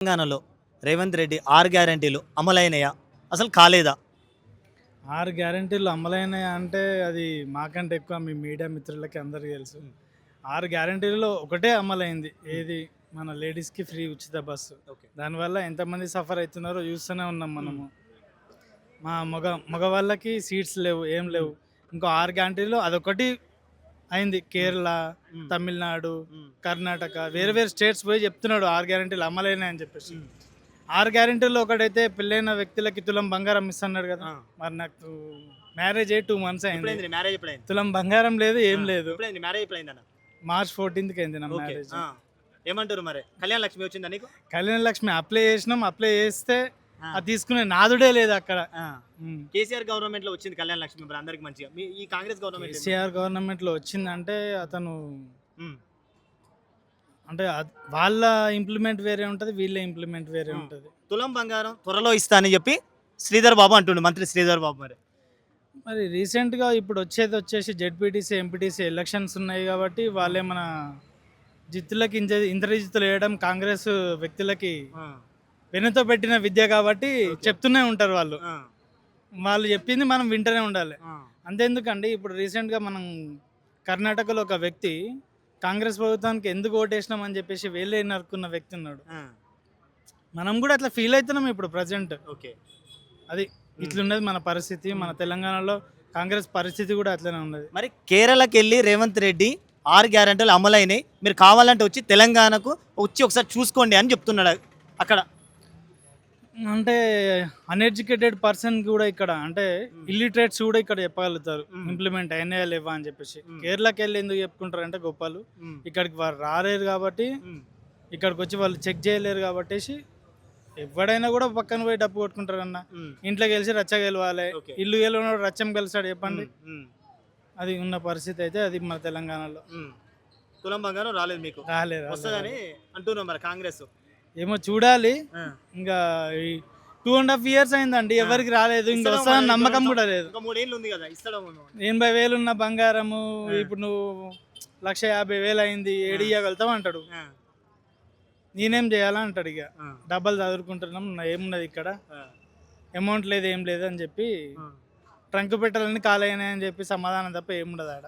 తెలంగాణలో రేవంత్ రెడ్డి 6 గ్యారంటీలు అమలైనయా? అసలు కాలేదా? 6 గ్యారంటీలు అమలైనాయి అంటే అది మాకంటే ఎక్కువ మీ మీడియా మిత్రులకి అందరికీ తెలుసు. 6 గ్యారంటీలలో ఒకటే అమలైంది. ఏది మన లేడీస్‌కి ఫ్రీ ఉచిత బస్సు. ఓకే. దానివల్ల ఎంతమంది సఫర్ అవుతున్నారో చూస్తూనే ఉన్నాం మనము. మా మగవాళ్ళకి సీట్స్ లేవు, ఏం లేవు. ఇంకో 6 గ్యారంటీలో అదొకటి అయింది. కేరళ, తమిళనాడు, కర్ణాటక వేరే వేరే స్టేట్స్ పోయి చెప్తున్నాడు 6 గ్యారంటీలు అమలైనాయి అని చెప్పేసి. 6 గ్యారంటీల్లో ఒకటైతే పెళ్ళైన వ్యక్తులకి తులం బంగారం ఇస్తున్నాడు కదా. ఆ. మరి నాకు మ్యారేజ్ అయ్యి 2 months అయింది. ఎప్పుడైంది మ్యారేజ్? ఎప్పుడైంది? తులం బంగారం లేదు, ఏం లేదు. ఎప్పుడైంది మ్యారేజ్? ఎప్పుడైందన్న? మార్చ్ 14th అయింది నా ఓకే. మ్యారేజ్. ఏమంటారు మరి? కళ్యాణ లక్ష్మి వచ్చిందా నీకు? కళ్యాణ లక్ష్మి అప్లై చేసినాం. అప్లై చేస్తే ఆ. అది తీసుకునే నాదుడే లేదు అక్కడ. ఉమ్. కేసీఆర్ గవర్నమెంట్ లో వచ్చింది కళ్యాణ లక్ష్మి, మరి అందరికి మంచిగా. ఈ కాంగ్రెస్ గవర్నమెంట్ కేసీఆర్ గవర్నమెంట్లో వచ్చిందంటే అతను అంటే వాళ్ళ ఇంప్లిమెంట్ వేరే ఉంటుంది, వీళ్ళ ఇంప్లిమెంట్ వేరే ఉంటుంది. తులం బంగారం త్వరలో ఇస్తా అని చెప్పి శ్రీధర్ బాబు అంటుండు, మంత్రి శ్రీధర్ బాబు. మరి రీసెంట్గా ఇప్పుడు వచ్చేసి జెడ్పీటీసీ, ఎంపీటీసీ ఎలక్షన్స్ ఉన్నాయి కాబట్టి వాళ్ళే మన జిత్తులకి ఇంద్రజిత్తులు వేయడం కాంగ్రెస్ వ్యక్తులకి వెనుతో పెట్టిన విద్య కాబట్టి చెప్తూనే ఉంటారు వాళ్ళు. వాళ్ళు చెప్పింది మనం వింటూనే ఉండాలి. అంతేందుకండి, ఇప్పుడు రీసెంట్గా మనం కర్ణాటకలో ఒక వ్యక్తి కాంగ్రెస్ ప్రభుత్వానికి ఎందుకు ఓటేసినాం అని చెప్పేసి వేలే నరుకున్న వ్యక్తి ఉన్నాడు. మనం కూడా అట్లా ఫీల్ అవుతున్నాం ఇప్పుడు ప్రజెంట్. ఓకే. అది ఇట్లున్నది మన పరిస్థితి. మన తెలంగాణలో కాంగ్రెస్ పరిస్థితి కూడా అట్లనే ఉన్నది. మరి కేరళకి వెళ్ళి రేవంత్ రెడ్డి 6 గ్యారెంటీలు అమలైనాయి, మీరు కావాలంటే వచ్చి తెలంగాణకు వచ్చి ఒకసారి చూసుకోండి అని చెప్తున్నాడు అక్కడ. అంటే అన్ఎడ్యుకేటెడ్ పర్సన్ కూడా ఇక్కడ, అంటే ఇల్లిటరేట్స్ కూడా ఇక్కడ చెప్పగలుగుతారు ఇంప్లిమెంట్ అయినాయా లేవా అని చెప్పేసి. కేరళకి వెళ్ళి ఎందుకు చెప్పుకుంటారు అంటే గొప్పలు, ఇక్కడికి వారు రాలేరు కాబట్టి, ఇక్కడికి వచ్చి వాళ్ళు చెక్ చేయలేరు కాబట్టి ఎవడైనా కూడా పక్కన పోయి డబ్బు కొట్టుకుంటారు అన్న. ఇంట్లో గెలిచి రచ్చ గెలవాలి, ఇల్లు గెలవడం రచ్చం గెలిచాడు చెప్పండి. అది ఉన్న పరిస్థితి అయితే అది మన తెలంగాణలో. తులం బంగారం రాలేదు మీకు, రాలేదు వస్తుందని అంటున్నాం. మరి కాంగ్రెస్ ఏమో చూడాలి. ఇంకా 2.5 years అయిందండి, ఎవరికి రాలేదు. ఇంకా వస్తుందని నమ్మకం కూడా లేదు. 3 ఏళ్ళు ఉంది కదా, ఇస్తాడు. 80,000 ఉన్న బంగారము ఇప్పుడు నువ్వు 1,50,000 అయింది, ఏడు ఇవ్వగలుగుతావు అంటాడు. నేనేం చేయాలా అంటాడు. ఇక డబ్బులు చదువుకుంటున్నాం, ఏమున్నది ఇక్కడ, అమౌంట్ లేదు, ఏం లేదు అని చెప్పి ట్రంక్ పెట్టాలని కాలేయని అని చెప్పి సమాధానం తప్ప ఏముండదు ఆడ.